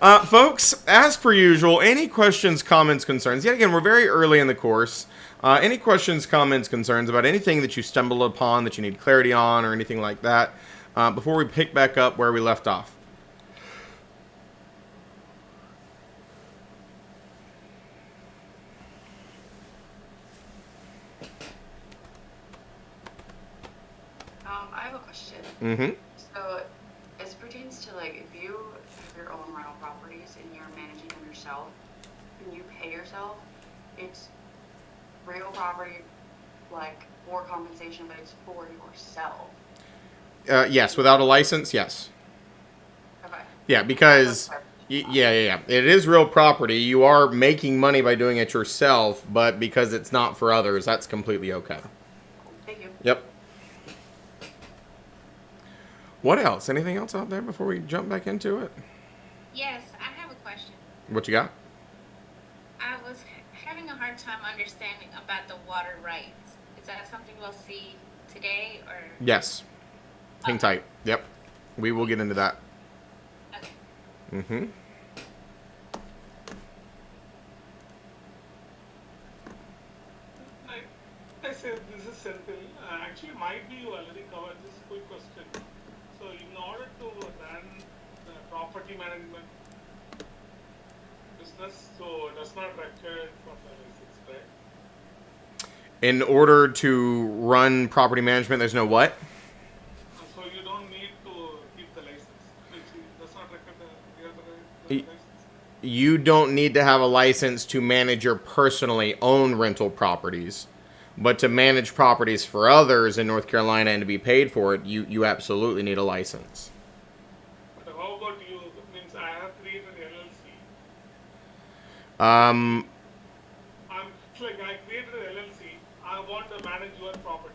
Folks, as per usual, any questions, comments, concerns? Yet again, we're very early in the course. Any questions, comments, concerns about anything that you stumbled upon that you need clarity on or anything like that before we pick back up where we left off? I have a question. Mm-hmm. So, as pertains to like if you have your own rental properties and you're managing them yourself and you pay yourself, it's real property, like for compensation, but it's for yourself. Yes, without a license, yes. Okay. Yeah, That's because clarification. yeah. It is real property. You are making money by doing it yourself, but because it's not for others, that's completely okay. Cool. Thank you. Yep. What else? Anything else out there before we jump back into it? Yes, I have a question. What you got? I was having a hard time understanding about the water rights. Is that something we'll see today or? Yes. Hang Okay. tight. Yep. We will get into that. Okay. Mm-hmm. I, I said this is simple. Actually, might be you already covered this quick question. So, in order to run the property management business, so it does not require for the license, right? In order to run property management, there's no what? So you don't need to keep the license, which does not require the Y- license. You don't need to have a license to manage your personally owned rental properties. But to manage properties for others in North Carolina and to be paid for it, you absolutely need a license. But how about you? That means I have created LLC. Um, I'm like I created an LLC. I want to manage your property.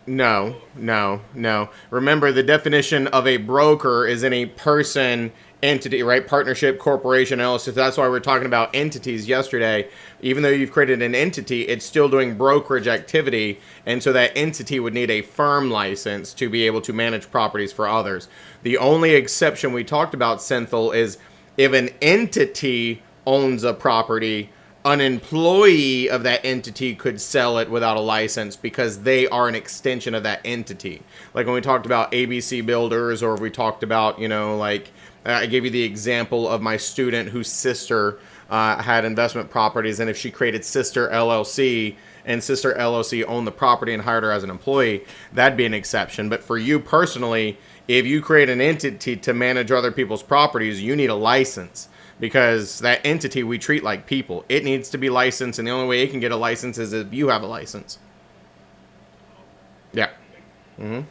No, So no. Remember, the definition of a broker is any person, entity, right? Partnership, corporation, LLC. That's why we're talking about entities yesterday. Even though you've created an entity, it's still doing brokerage activity. And so that entity would need a firm license to be able to manage properties for others. The only exception we talked about, Synthel, is if an entity owns a property, an employee of that entity could sell it without a license because they are an extension of that entity. Like when we talked about ABC Builders, or if we talked about, like I gave you the example of my student whose sister had investment properties, and if she created Sister LLC and Sister LLC owned the property and hired her as an employee, that'd be an exception. But for you personally, if you create an entity to manage other people's properties, you need a license because that entity we treat like people. It needs to be licensed, and the only way it can get a license is if you have a license. Yeah. Mm-hmm.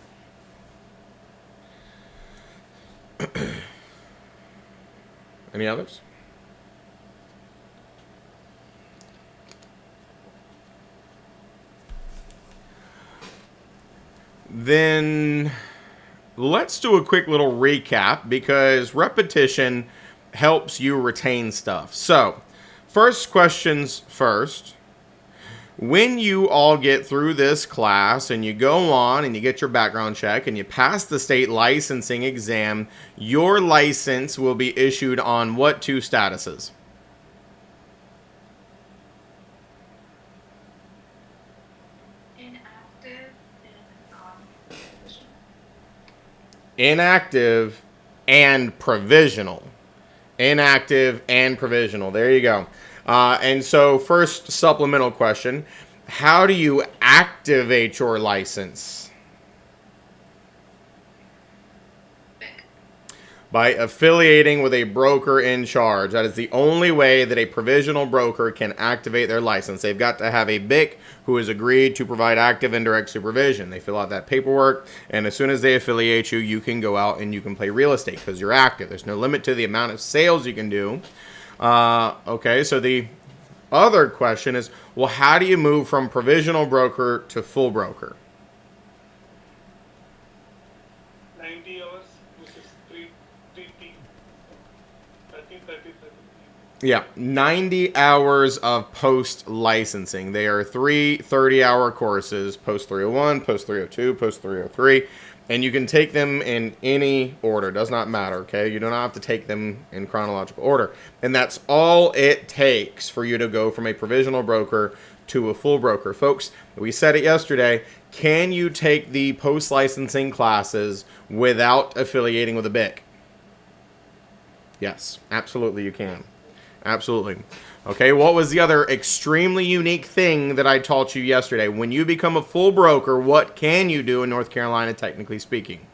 Any others? Then let's do a quick little recap because repetition helps you retain stuff. So, first questions first. When you all get through this class and you go on and you get your background check and you pass the state licensing exam, your license will be issued on what two statuses? Inactive and provisional. Inactive and provisional. Inactive and provisional. There you go. And so, first supplemental question: how do you activate your license? BIC. By affiliating with a broker in charge. That is the only way that a provisional broker can activate their license. They've got to have a BIC who has agreed to provide active and direct supervision. They fill out that paperwork, and as soon as they affiliate you, you can go out and you can play real estate because you're active. There's no limit to the amount of sales you can do. Okay, so the other question is, well, how do you move from provisional broker to full broker? 90 hours, which is 3 T, 30, 30, 30. Yeah, 90 hours of post licensing. They are 3 30-hour courses, post 301, post 302, post 303, and you can take them in any order. Does not matter, okay? You don't have to take them in chronological order. And that's all it takes for you to go from a provisional broker to a full broker. Folks, we said it yesterday. Can you take the post licensing classes without affiliating with a BIC? Yes, absolutely you can. Absolutely. Okay, what was the other extremely unique thing that I taught you yesterday? When you become a full broker, what can you do in North Carolina, technically speaking?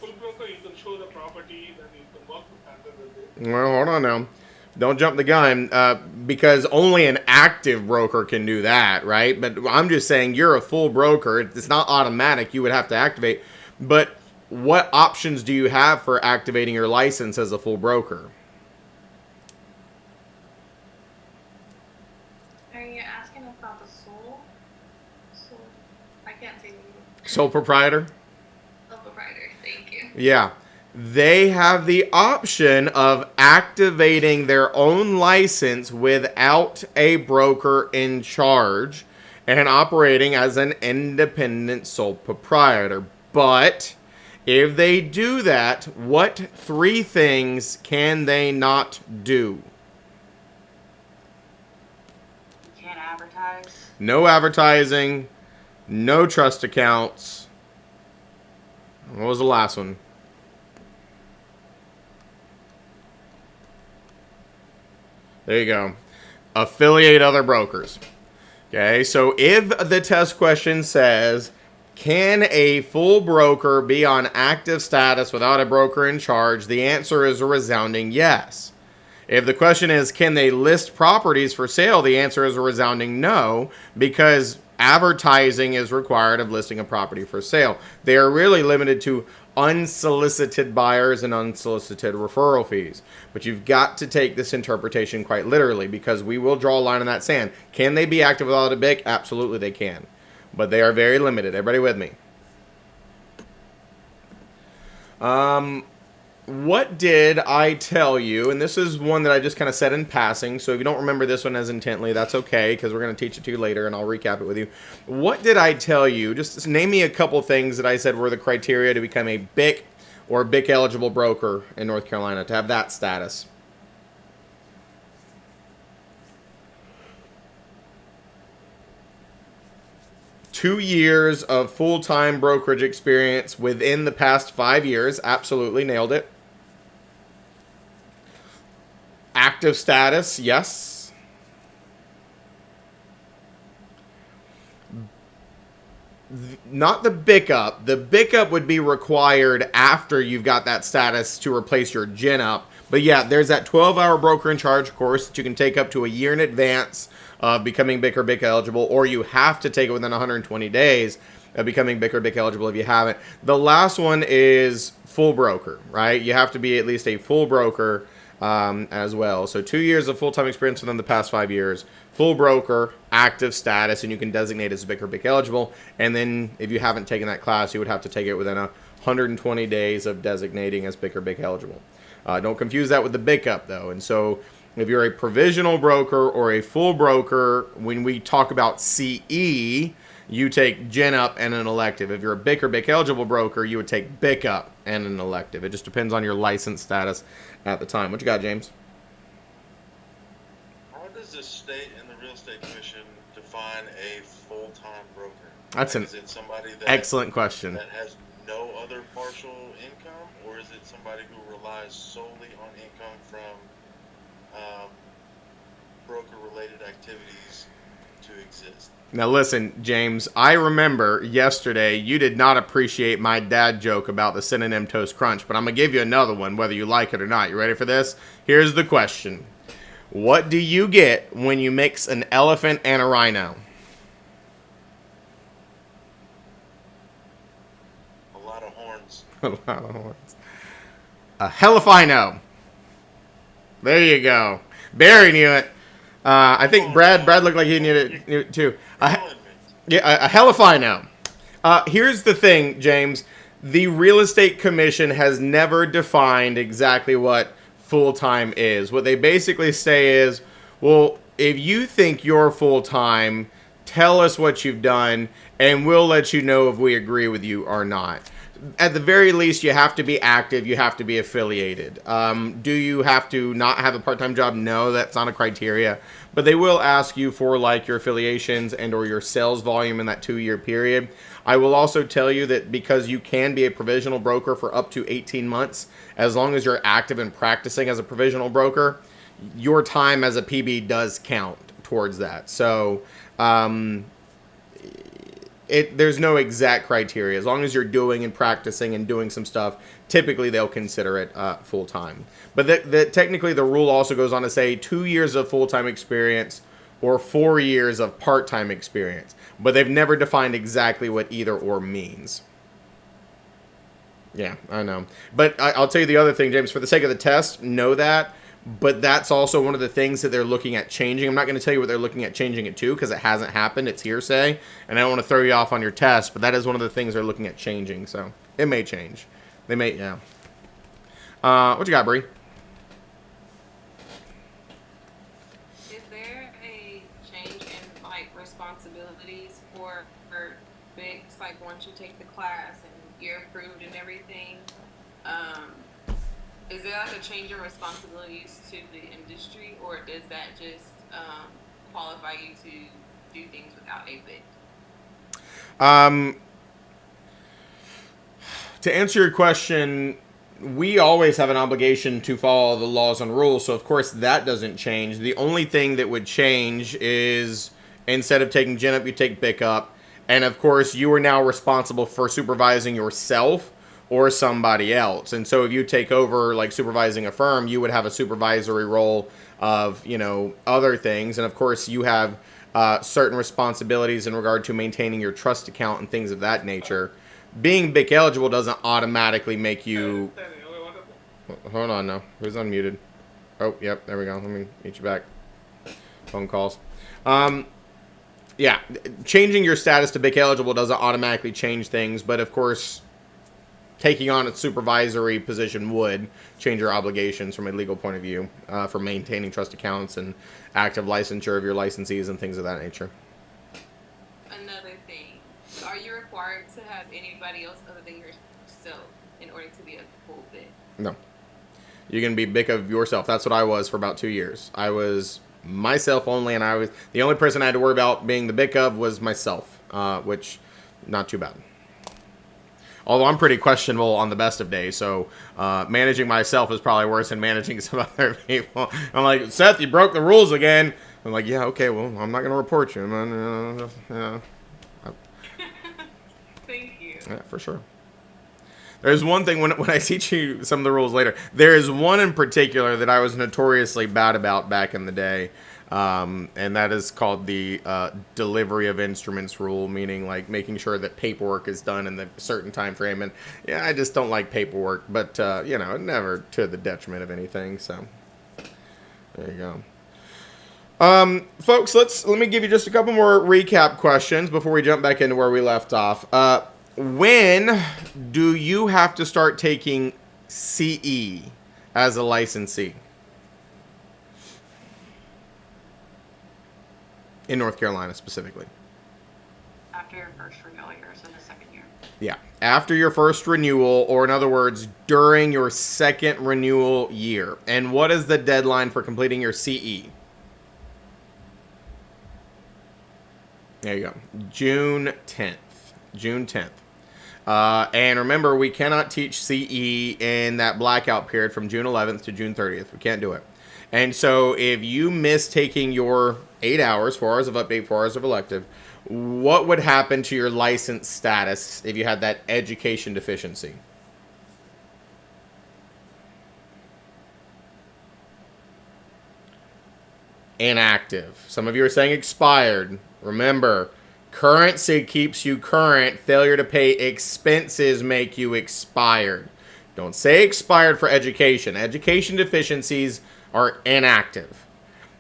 Full broker, you can show the property, then you can work with vendor. Well, hold on now. Don't jump the gun, because only an active broker can do that, right? But I'm just saying you're a full broker. It's not automatic. You would have to activate. But what options do you have for activating your license as a full broker? Are you asking about the sole? Sole? I can't say the Sole proprietor? proprietor. Thank you. Yeah. They have the option of activating their own license without a broker in charge and operating as an independent sole proprietor. But if they do that, what 3 things can they not do? You can't advertise. No advertising, no trust accounts. What was the last one? There you go. Affiliate other brokers. Okay, so if the test question says, can a full broker be on active status without a broker in charge? The answer is a resounding yes. If the question is, can they list properties for sale? The answer is a resounding no, because advertising is required of listing a property for sale. They are really limited to unsolicited buyers and unsolicited referral fees. But you've got to take this interpretation quite literally, because we will draw a line in that sand. Can they be active without a BIC? Absolutely they can. But they are very limited. Everybody with me? What did I tell you? And this is one that I just kind of said in passing. So if you don't remember this one as intently, that's okay, because we're going to teach it to you later, and I'll recap it with you. What did I tell you? Just name me a couple things that I said were the criteria to become a BIC or BIC eligible broker in North Carolina, to have that status. Two years of full-time brokerage experience within the past 5 years. Absolutely nailed it. Active status, yes. Not the BIC up. The BIC up would be required after you've got that status to replace your GIN up. But yeah, there's that 12-hour broker in charge course that you can take up to a year in advance of becoming BIC or BIC eligible, or you have to take it within 120 days of becoming BIC or BIC eligible if you haven't. The last one is full broker, right? You have to be at least a full broker as well. So 2 years of full-time experience within the past 5 years, full broker, active status, and you can designate as BIC or BIC eligible. And then if you haven't taken that class, you would have to take it within 120 days of designating as BIC or BIC eligible. Don't confuse that with the BIC up, though. And so if you're a provisional broker or a full broker, when we talk about CE, you take GIN up and an elective. If you're a BIC or BIC eligible broker, you would take BIC up and an elective. It just depends on your license status at the time. What you got, James? How does the state and the real estate commission define a full-time broker? That's an is it somebody that, excellent question. that has no other partial income, or is it somebody who relies solely on income from broker-related activities to exist? Now listen, James, I remember yesterday you did not appreciate my dad joke about the synonym toast crunch, but I'm going to give you another one whether you like it or not. You ready for this? Here's the question. What do you get when you mix an elephant and a rhino? A lot of horns. A lot of horns. A hell if I know. There you go. Barry knew it. I think Brad looked like he knew it too. Killing me. Yeah, a hell if I know. Here's the thing, James. The Real Estate Commission has never defined exactly what full-time is. What they basically say is, well, if you think you're full-time, tell us what you've done, and we'll let you know if we agree with you or not. At the very least, you have to be active. You have to be affiliated. Do you have to not have a part-time job? No, that's not a criteria. But they will ask you for like your affiliations and or your sales volume in that 2-year period. I will also tell you that because you can be a provisional broker for up to 18 months, as long as you're active and practicing as a provisional broker, your time as a PB does count towards that. So, there's no exact criteria. As long as you're doing and practicing and doing some stuff, typically they'll consider it full-time. But technically the rule also goes on to say 2 years of full-time experience or 4 years of part-time experience. But they've never defined exactly what either or means. Yeah, I know. But I'll tell you the other thing, James, for the sake of the test, know that. But that's also one of the things that they're looking at changing. I'm not going to tell you what they're looking at changing it to because it hasn't happened. It's hearsay. And I don't want to throw you off on your test, but that is one of the things they're looking at changing. So it may change. They may, yeah. What you got, Bree? Is there a change in like responsibilities for Bix? Like once you take the class and you're approved and everything, is there like a change in responsibilities to the industry, or does that just qualify you to do things without a Bix? To answer your question, we always have an obligation to follow the laws and rules, so of course that doesn't change. The only thing that would change is instead of taking Gen Up, you take BIC Up, and of course you are now responsible for supervising yourself or somebody else. And so if you take over like supervising a firm, you would have a supervisory role of, you know, other things. And of course you have certain responsibilities in regard to maintaining your trust account and things of that nature. Being BIC eligible doesn't automatically make you... Hold on now. Who's unmuted? Oh, yep, there we go. Let me meet you back. Phone calls. Yeah, changing your status to BIC eligible doesn't automatically change things, but of course taking on a supervisory position would change your obligations from a legal point of view for maintaining trust accounts and active licensure of your licensees and things of that nature. Another thing, are you required to have anybody else other than yourself in order to be a full BIC? No. You can be BIC of yourself. That's what I was for about 2 years. I was myself only, and I was the only person I had to worry about being the BIC of was myself, which not too bad. Although I'm pretty questionable on the best of days, so managing myself is probably worse than managing some other people. I'm like, Seth, you broke the rules again. I'm like, yeah, okay, well, I'm not going to report you. Thank you. Yeah, for sure. There's one thing, when I teach you some of the rules later, there is one in particular that I was notoriously bad about back in the day. And that is called the delivery of instruments rule, meaning like making sure that paperwork is done in the certain time frame. And yeah, I just don't like paperwork, but you know, never to the detriment of anything. So there you go. Folks, let me give you just a couple more recap questions before we jump back into where we left off. When do you have to start taking CE as a licensee? In North Carolina, specifically. After your first renewal year, so the second year. Yeah. After your first renewal, or in other words, during your second renewal year. And what is the deadline for completing your CE? There you go. June 10th. June 10th. And remember, we cannot teach CE in that blackout period from June 11th to June 30th. We can't do it. And so if you miss taking your 8 hours, 4 hours of update, 4 hours of elective, what would happen to your license status if you had that education deficiency? Inactive. Some of you are saying expired. Remember, currency keeps you current. Failure to pay expenses make you expired. Don't say expired for education. Education deficiencies are inactive?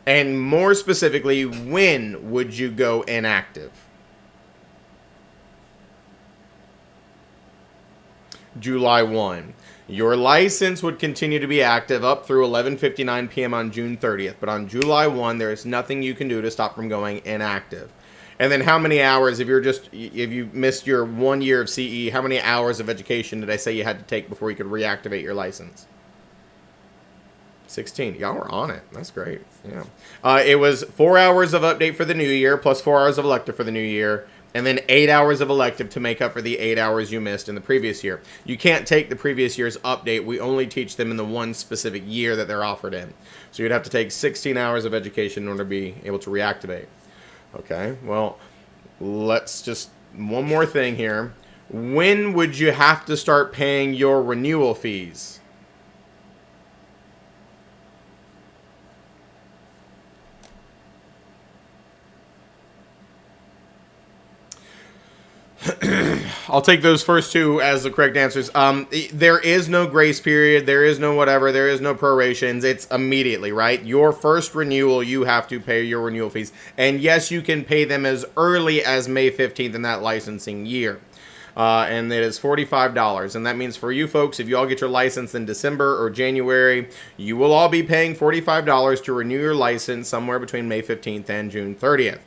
And more specifically, when would you go inactive? July 1. Your license would continue to be active up through 11:59 p.m. on June 30th, but on July 1, there is nothing you can do to stop from going inactive. And then how many hours, if you missed your 1 year of CE, how many hours of education did I say you had to take before you could reactivate your license? 16. Y'all were on it. That's great. Yeah. It was 4 hours of update for the new year, plus 4 hours of elective for the new year, and then 8 hours of elective to make up for the 8 hours you missed in the previous year. You can't take the previous year's update. We only teach them in the one specific year that they're offered in. So you'd have to take 16 hours of education in order to be able to reactivate. Okay, well, let's just, one more thing here. When would you have to start paying your renewal fees? I'll take those first two as the correct answers. There is no grace period. There is no whatever. There is no prorations. It's immediately, right? Your first renewal, you have to pay your renewal fees. And yes, you can pay them as early as May 15th in that licensing year. And it is $45. And that means for you folks, if you all get your license in December or January, you will all be paying $45 to renew your license somewhere between May 15th and June 30th.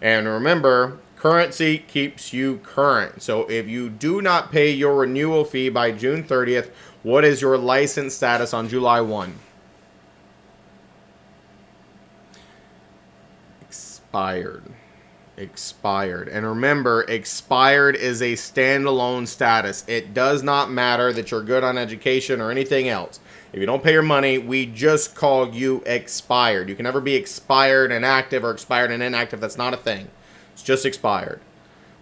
And remember, currency keeps you current. So if you do not pay your renewal fee by June 30th, what is your license status on July 1? Expired. Expired. And remember, expired is a standalone status. It does not matter that you're good on education or anything else. If you don't pay your money, we just call you expired. You can never be expired and active or expired and inactive. That's not a thing. It's just expired.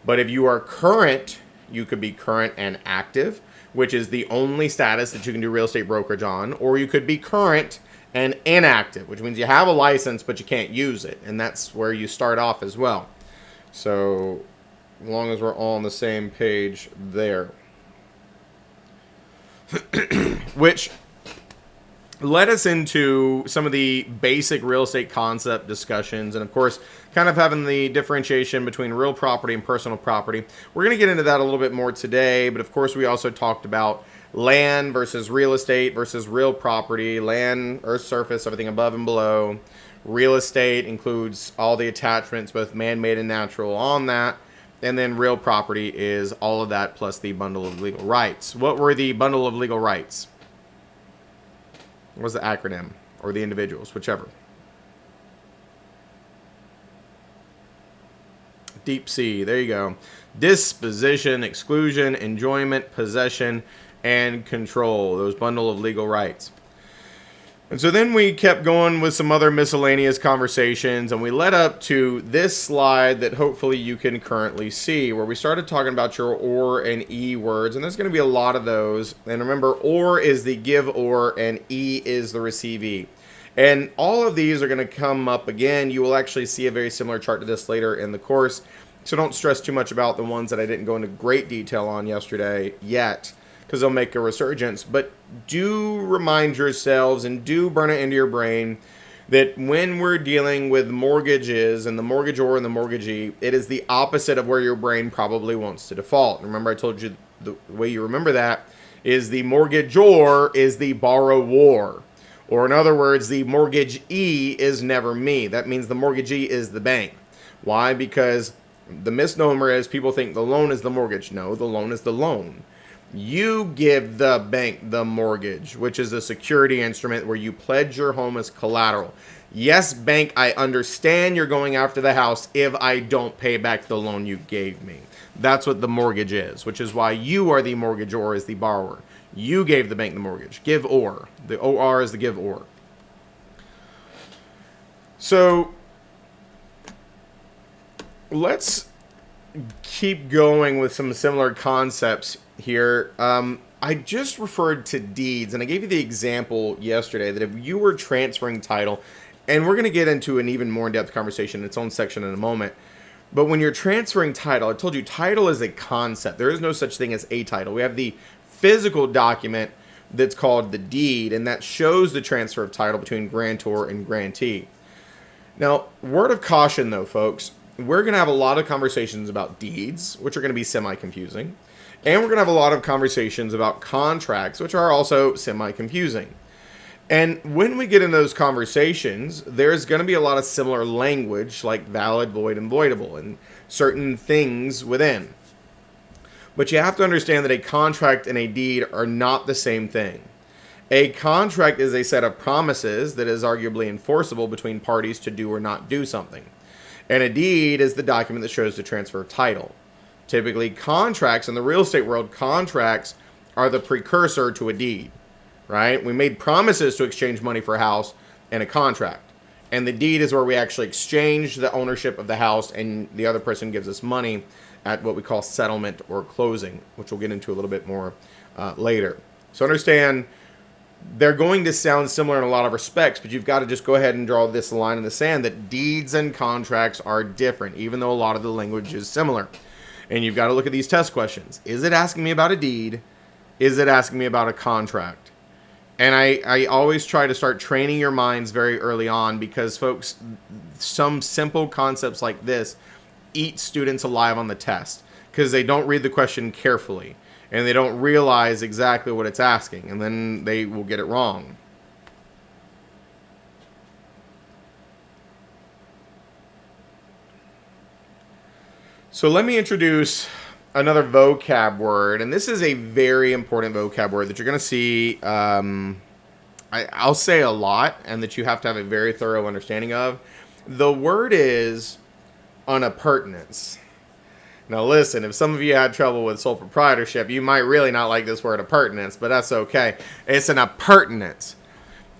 But if you are current, you could be current and active, which is the only status that you can do real estate brokerage on. Or you could be current and inactive, which means you have a license, but you can't use it. And that's where you start off as well. So as long as we're all on the same page there. Which led us into some of the basic real estate concept discussions, and of course kind of having the differentiation between real property and personal property. We're going to get into that a little bit more today, but of course we also talked about land versus real estate versus real property. Land, earth's surface, everything above and below. Real estate includes all the attachments, both man-made and natural, on that. And then real property is all of that plus the bundle of legal rights. What were the bundle of legal rights? What was the acronym? Or the individuals, whichever. Deep C, there you go. Disposition, exclusion, enjoyment, possession, and control. Those bundle of legal rights. And so then we kept going with some other miscellaneous conversations, and we led up to this slide that hopefully you can currently see, where we started talking about your or and e words, and there's going to be a lot of those. And remember, or is the give or, and e is the receive e. And all of these are going to come up again. You will actually see a very similar chart to this later in the course, so don't stress too much about the ones that I didn't go into great detail on yesterday yet, because they'll make a resurgence. But do remind yourselves and do burn it into your brain that when we're dealing with mortgages and the mortgagor and the mortgagee, it is the opposite of where your brain probably wants to default. Remember, I told you the way you remember that is the mortgagor is the borrower. Or in other words, the mortgagee is never me. That means the mortgagee is the bank. Why? Because the misnomer is people think the loan is the mortgage. No, the loan is the loan. You give the bank the mortgage, which is a security instrument where you pledge your home as collateral. Yes, bank, I understand you're going after the house if I don't pay back the loan you gave me. That's what the mortgage is, which is why you are the mortgagor as the borrower. You gave the bank the mortgage. Give or. The OR is the give or. So let's keep going with some similar concepts here. I just referred to deeds, and I gave you the example yesterday that if you were transferring title, and we're going to get into an even more in-depth conversation in its own section in a moment, but when you're transferring title, I told you title is a concept. There is no such thing as a title. We have the physical document, that's called the deed, and that shows the transfer of title between grantor and grantee. Now, word of caution though, folks, we're going to have a lot of conversations about deeds, which are going to be semi-confusing, and we're going to have a lot of conversations about contracts, which are also semi-confusing. And when we get in those conversations, there's going to be a lot of similar language like valid, void, and voidable, and certain things within. But you have to understand that a contract and a deed are not the same thing. A contract is a set of promises that is arguably enforceable between parties to do or not do something. And a deed is the document that shows the transfer of title. Typically, contracts in the real estate world, contracts are the precursor to a deed, right? We made promises to exchange money for a house and a contract. And the deed is where we actually exchange the ownership of the house and the other person gives us money at what we call settlement or closing, which we'll get into a little bit more later. So understand, they're going to sound similar in a lot of respects, but you've got to just go ahead and draw this line in the sand that deeds and contracts are different, even though a lot of the language is similar. And you've got to look at these test questions. Is it asking me about a deed? Is it asking me about a contract? And I always try to start training your minds very early on because, folks, some simple concepts like this eat students alive on the test because they don't read the question carefully and they don't realize exactly what it's asking, and then they will get it wrong. So let me introduce another vocab word, and this is a very important vocab word that you're going to see, I'll say a lot, and that you have to have a very thorough understanding of. The word is unappurtenance. Now listen, if some of you had trouble with sole proprietorship, you might really not like this word appurtenance, but that's okay. It's an appurtenance.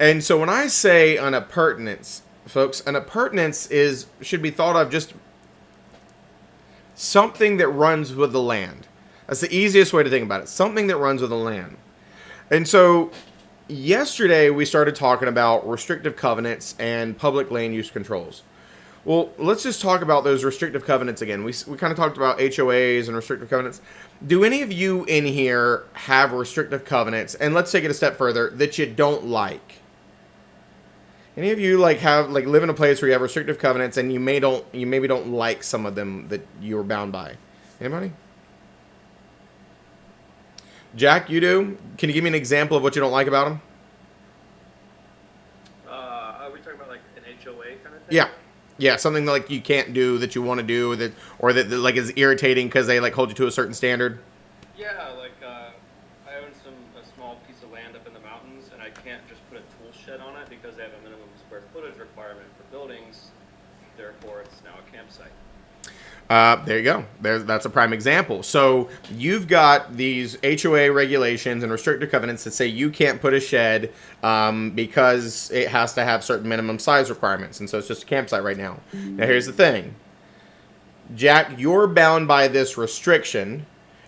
And so when I say an appurtenance, folks, an appurtenance should be thought of just something that runs with the land. That's the easiest way to think about it. Something that runs with the land. And so yesterday we started talking about restrictive covenants and public land use controls. Well, let's just talk about those restrictive covenants again. We kind of talked about HOAs and restrictive covenants. Do any of you in here have restrictive covenants, and let's take it a step further, that you don't like? Any of you live in a place where you have restrictive covenants and you maybe don't like some of them that you're bound by? Anybody? Jack, you do? Can you give me an example of what you don't like about them? Are we talking about like an HOA kind of thing? Yeah. Yeah, something like you can't do that you want to do that like is irritating because they like hold you to a certain standard. Yeah, like I own a small piece of land up in the mountains, and I can't just put a tool shed on it because they have a minimum square footage requirement for buildings. Therefore, it's now a campsite. There you go. That's a prime example. So you've got these HOA regulations and restrictive covenants that say you can't put a shed because it has to have certain minimum size requirements. And so it's just a campsite right now. Now here's the thing. Jack, you're bound by this restriction.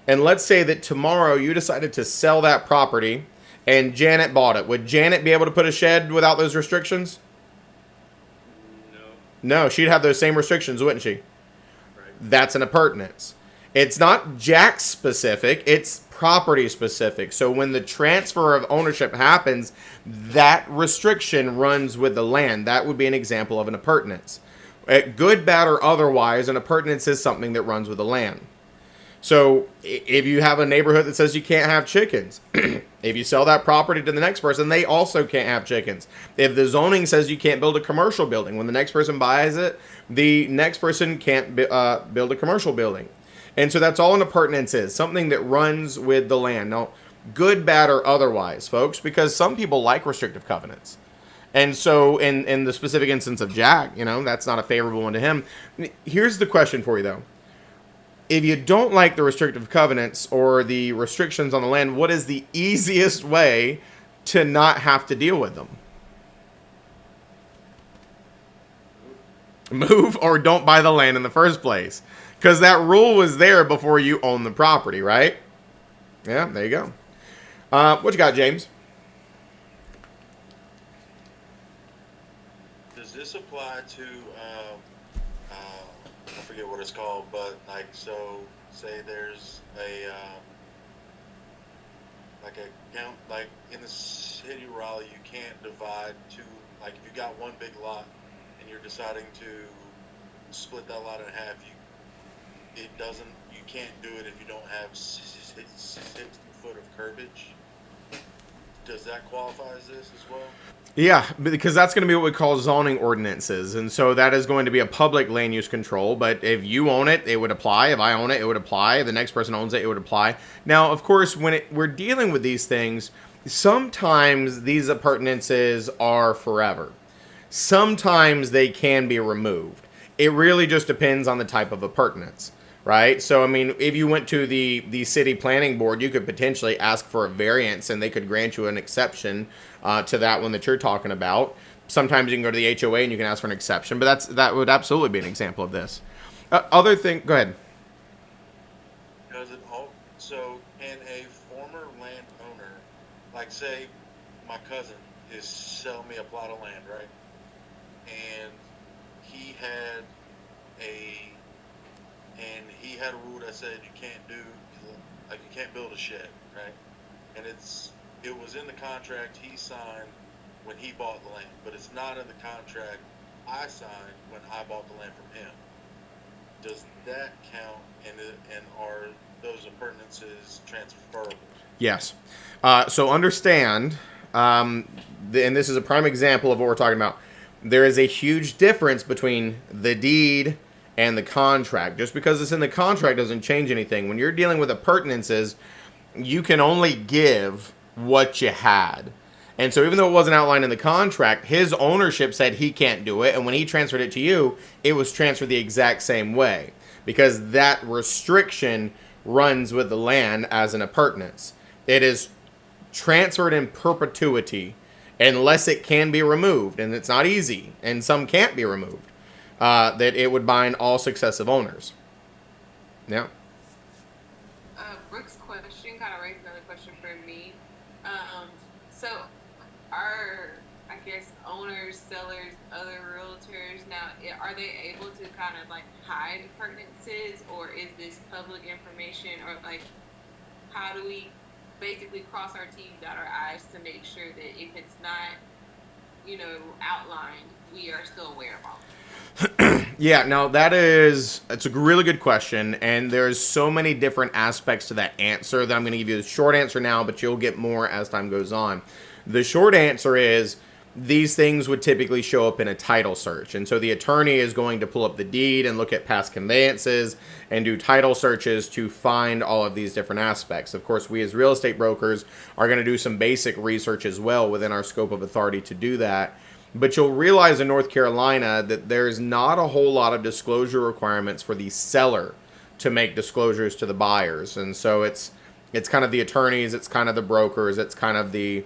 And let's say that tomorrow you decided to sell that property and Janet bought it. Would Janet be able to put a shed without those restrictions? No, she'd have those same restrictions, wouldn't she? That's an appurtenance. It's not Jack specific, it's property specific. So when the transfer of ownership happens, that restriction runs with the land. That would be an example of an appurtenance. Good, bad, or otherwise, an appurtenance is something that runs with the land. So if you have a neighborhood that says you can't have chickens, if you sell that property to the next person, they also can't have chickens. If the zoning says you can't build a commercial building, when the next person buys it, the next person can't build a commercial building. And so that's all an appurtenance is, something that runs with the land. Now, good, bad, or otherwise, folks, because some people like restrictive covenants. And so in the specific instance of Jack, that's not a favorable one to him. Here's the question for you, though. If you don't like the restrictive covenants or the restrictions on the land, what is the easiest way to not have to deal with them? Move or don't buy the land in the first place. Because that rule was there before you own the property, right? Yeah, there you go. What you got, James? Does this apply to, I forget what it's called, but like, so say there's like a count, like in the city of Raleigh, you can't divide two, like if you got one big lot and you're deciding to split that lot in half, you can't do it if you don't have 60 foot of curbage. Does that qualify as this as well? Yeah, because that's going to be what we call zoning ordinances. And so that is going to be a public land use control. But if you own it, it would apply. If I own it, it would apply. If the next person owns it, it would apply. Now, of course, when we're dealing with these things, sometimes these appurtenances are forever. Sometimes they can be removed. It really just depends on the type of appurtenance, right? So, I mean, if you went to the city planning board, you could potentially ask for a variance and they could grant you an exception to that one that you're talking about. Sometimes you can go to the HOA and you can ask for an exception, but that would absolutely be an example of this. Other thing, go ahead. Does it all, so can a former landowner, like say my cousin is selling me a plot of land, right? And he had a rule that said you can't do, like you can't build a shed, right? And it was in the contract he signed when he bought the land, but it's not in the contract I signed when I bought the land from him. Does that count, and are those appurtenances transferable? Yes. So understand, and this is a prime example of what we're talking about. There is a huge difference between the deed and the contract. Just because it's in the contract doesn't change anything. When you're dealing with appurtenances, you can only give what you had. And so even though it wasn't outlined in the contract, his ownership said he can't do it. And when he transferred it to you, it was transferred the exact same way. Because that restriction runs with the land as an appurtenance. It is transferred in perpetuity unless it can be removed. And it's not easy. And some can't be removed. That it would bind all successive owners. Yeah. Brooke's question kind of raised another question for me. So are, I guess, owners, sellers, other realtors now, are they able to kind of like hide appurtenances, or is this public information, or like how do we basically cross our T's, dot our I's to make sure that if it's not, outlined, we are still aware of all of it? Yeah, now it's a really good question, and there's so many different aspects to that answer that I'm going to give you the short answer now, but you'll get more as time goes on. The short answer is these things would typically show up in a title search, and so the attorney is going to pull up the deed and look at past conveyances and do title searches to find all of these different aspects. Of course, we as real estate brokers are going to do some basic research as well within our scope of authority to do that. But you'll realize in North Carolina that there's not a whole lot of disclosure requirements for the seller to make disclosures to the buyers. And so it's kind of the attorneys, it's kind of the brokers, it's kind of the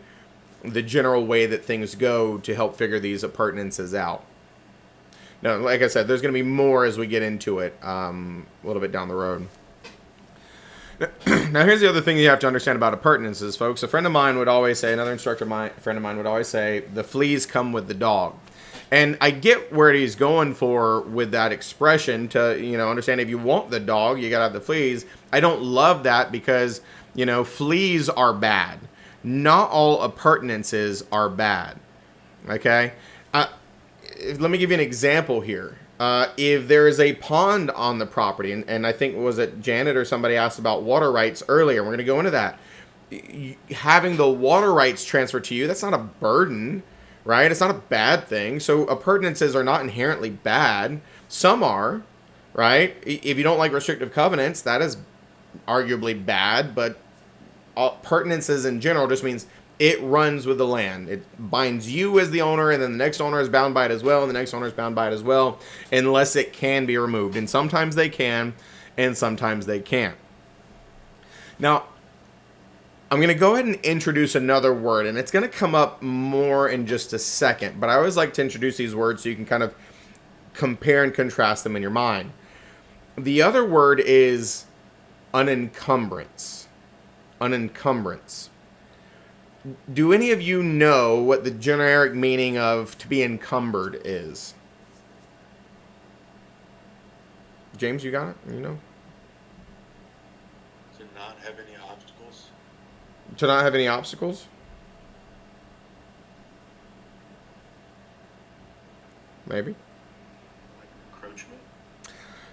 general way that things go to help figure these appurtenances out. Now, like I said, there's going to be more as we get into it a little bit down the road. Now, here's the other thing you have to understand about appurtenances, folks. A friend of mine would always say, another instructor, friend of mine would always say, the fleas come with the dog. And I get where he's going for with that expression to, understand if you want the dog, you got to have the fleas. I don't love that because, fleas are bad. Not all appurtenances are bad. Okay? Let me give you an example here. If there is a pond on the property, and I think, was it Janet or somebody asked about water rights earlier, we're going to go into that. Having the water rights transferred to you, that's not a burden, right? It's not a bad thing. So appurtenances are not inherently bad. Some are, right? If you don't like restrictive covenants, that is arguably bad, but appurtenances in general just means it runs with the land. It binds you as the owner, and then the next owner is bound by it as well, and the next owner is bound by it as well, unless it can be removed. And sometimes they can, and sometimes they can't. Now, I'm going to go ahead and introduce another word, and it's going to come up more in just a second, but I always like to introduce these words so you can kind of compare and contrast them in your mind. The other word is unencumbrance. Unencumbrance. Do any of you know what the generic meaning of to be encumbered is? James, you got it? You know? To not have any obstacles? To not have any obstacles? Maybe. Like encroachment.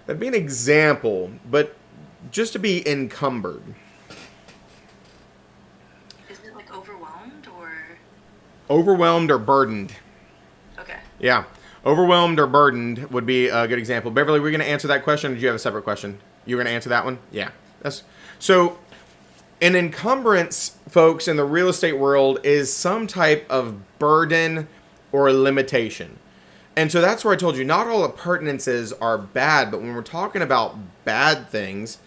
That'd be an example, but just to be encumbered. Is it like overwhelmed or? Overwhelmed or burdened. Okay. Yeah. Overwhelmed or burdened would be a good example. Beverly, we're going to answer that question, or did you have a separate question? You were going to answer that one? Yeah. So an encumbrance, folks, in the real estate world is some type of burden or limitation. And so that's where I told you, not all appurtenances are bad, but when we're talking about bad things,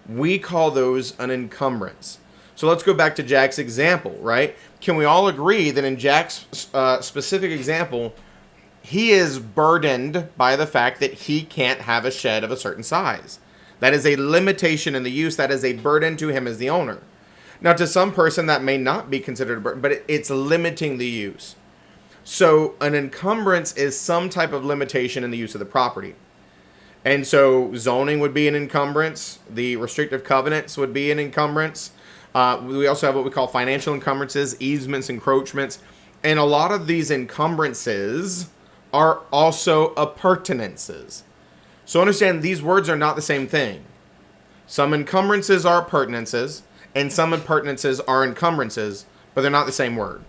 we call those an encumbrance. So let's go back to Jack's example, right? Can we all agree that in Jack's specific example, he is burdened by the fact that he can't have a shed of a certain size? That is a limitation in the use. That is a burden to him as the owner. Now, to some person, that may not be considered a burden, but it's limiting the use. So an encumbrance is some type of limitation in the use of the property. And so zoning would be an encumbrance. The restrictive covenants would be an encumbrance. We also have what we call financial encumbrances, easements, encroachments. And a lot of these encumbrances are also appurtenances. So understand, these words are not the same thing. Some encumbrances are appurtenances, and some appurtenances are encumbrances, but they're not the same word.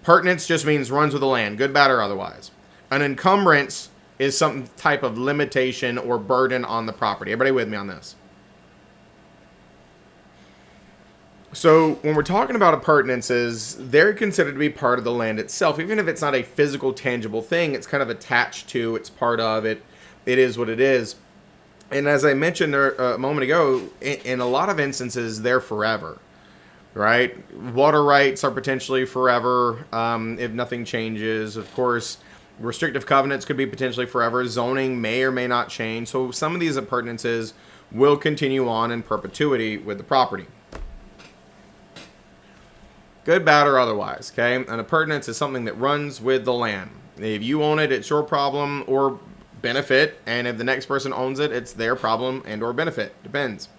Pertinence just means runs with the land, good, bad, or otherwise. An encumbrance is some type of limitation or burden on the property. Everybody with me on this? So when we're talking about appurtenances, they're considered to be part of the land itself. Even if it's not a physical, tangible thing, it's kind of attached to, it's part of it. It is what it is. And as I mentioned a moment ago, in a lot of instances, they're forever. Right? Water rights are potentially forever if nothing changes. Of course, restrictive covenants could be potentially forever. Zoning may or may not change. So some of these appurtenances will continue on in perpetuity with the property. Good, bad, or otherwise. Okay? An appurtenance is something that runs with the land. If you own it, it's your problem or benefit. And if the next person owns it, it's their problem and or benefit. Depends.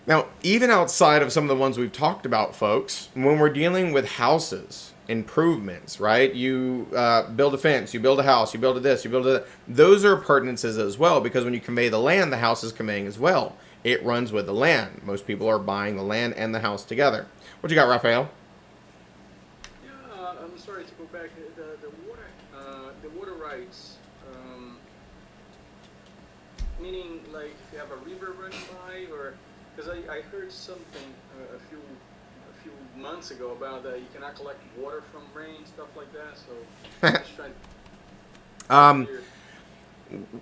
Now, even outside of some of the ones we've talked about, folks, when we're dealing with houses, improvements, right? You build a fence, you build a house, you build a this, you build a that. Those are appurtenances as well, because when you convey the land, the house is conveying as well. It runs with the land. Most people are buying the land and the house together. What you got, Raphael? Yeah, I'm sorry to go back. The water rights, meaning like if you have a river running by, or because I heard something a few months ago about that you cannot collect water from rain, stuff like that. So I'm just trying.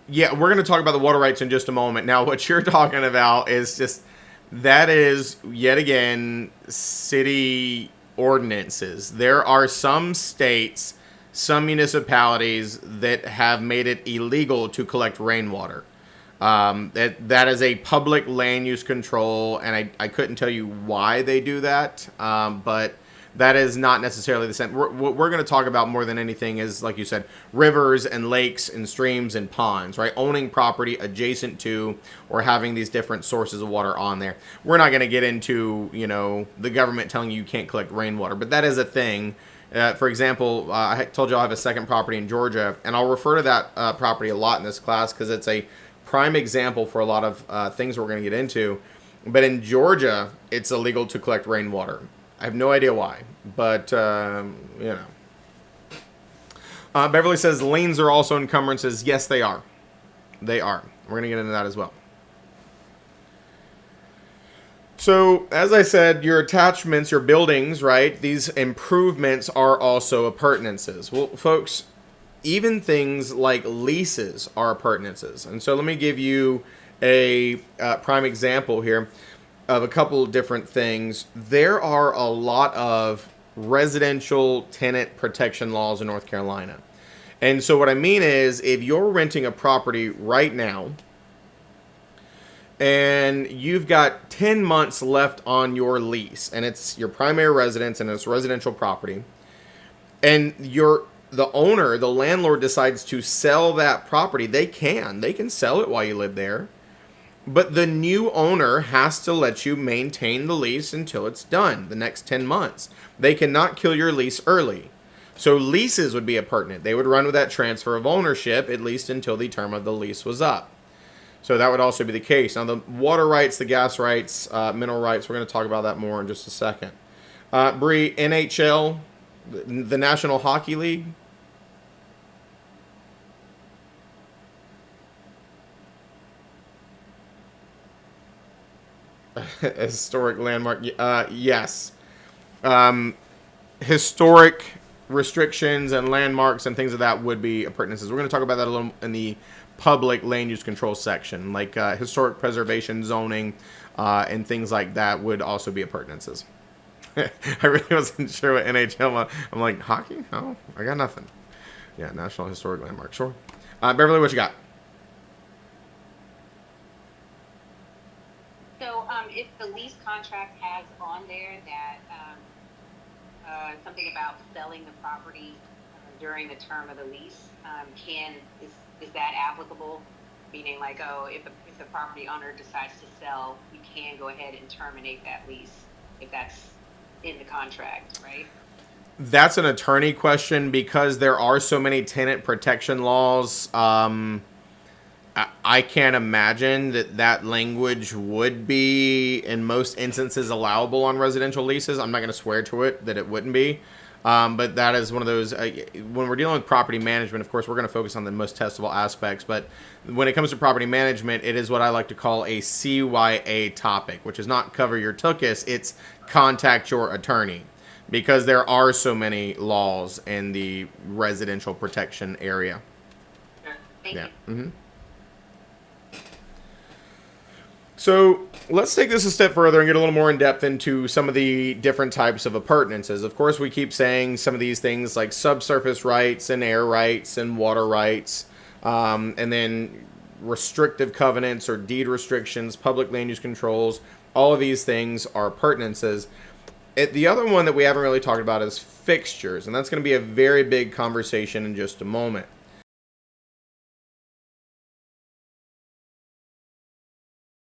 Yeah, we're going to talk about the water rights in just a moment. Now, what you're talking about is just, that is, yet again, city ordinances. There are some states, some municipalities that have made it illegal to collect rainwater. That is a public land use control, and I couldn't tell you why they do that, but that is not necessarily the same. What we're going to talk about more than anything is, like you said, rivers and lakes and streams and ponds, right? Owning property adjacent to or having these different sources of water on there. We're not going to get into, the government telling you can't collect rainwater, but that is a thing. For example, I told you I have a second property in Georgia, and I'll refer to that property a lot in this class because it's a prime example for a lot of things we're going to get into. But in Georgia, it's illegal to collect rainwater. I have no idea why, but, Beverly says liens are also encumbrances. Yes, they are. They are. We're going to get into that as well. So, as I said, your attachments, your buildings, right? These improvements are also appurtenances. Well, folks, even things like leases are appurtenances. And so let me give you a prime example here of a couple of different things. There are a lot of residential tenant protection laws in North Carolina. And so what I mean is, if you're renting a property right now and you've got 10 months left on your lease and it's your primary residence and it's residential property, and the owner, the landlord, decides to sell that property, they can sell it while you live there. But the new owner has to let you maintain the lease until it's done, the next 10 months. They cannot kill your lease early. So leases would be appurtenant. They would run with that transfer of ownership at least until the term of the lease was up. So that would also be the case. Now the water rights, the gas rights, mineral rights, we're going to talk about that more in just a second. Bree, NHL, the National Hockey League. A historic landmark. Yes. Historic restrictions and landmarks and things of that would be appurtenances. We're going to talk about that a little in the public land use control section, like historic preservation zoning and things like that would also be appurtenances. I really wasn't sure what NHL was. I'm like, hockey? Oh, I got nothing. Yeah, National Historic Landmark. Sure. Beverly, what you got? So, if the lease contract has on there that something about selling the property during the term of the lease, is that applicable? Meaning, like, oh, if the property owner decides to sell, you can go ahead and terminate that lease if that's in the contract, right? That's an attorney question because there are so many tenant protection laws. I can't imagine that language would be, in most instances, allowable on residential leases. I'm not going to swear to it that it wouldn't be. But that is one of those, when we're dealing with property management, of course, we're going to focus on the most testable aspects. But when it comes to property management, it is what I like to call a CYA topic, which is not cover your tuchus, it's contact your attorney. Because there are so many laws in the residential protection area. Thank Yeah. you. Mm-hmm. So let's take this a step further and get a little more in depth into some of the different types of appurtenances. Of course, we keep saying some of these things like subsurface rights and air rights and water rights, and then restrictive covenants or deed restrictions, public land use controls. All of these things are appurtenances. The other one that we haven't really talked about is fixtures, and that's going to be a very big conversation in just a moment.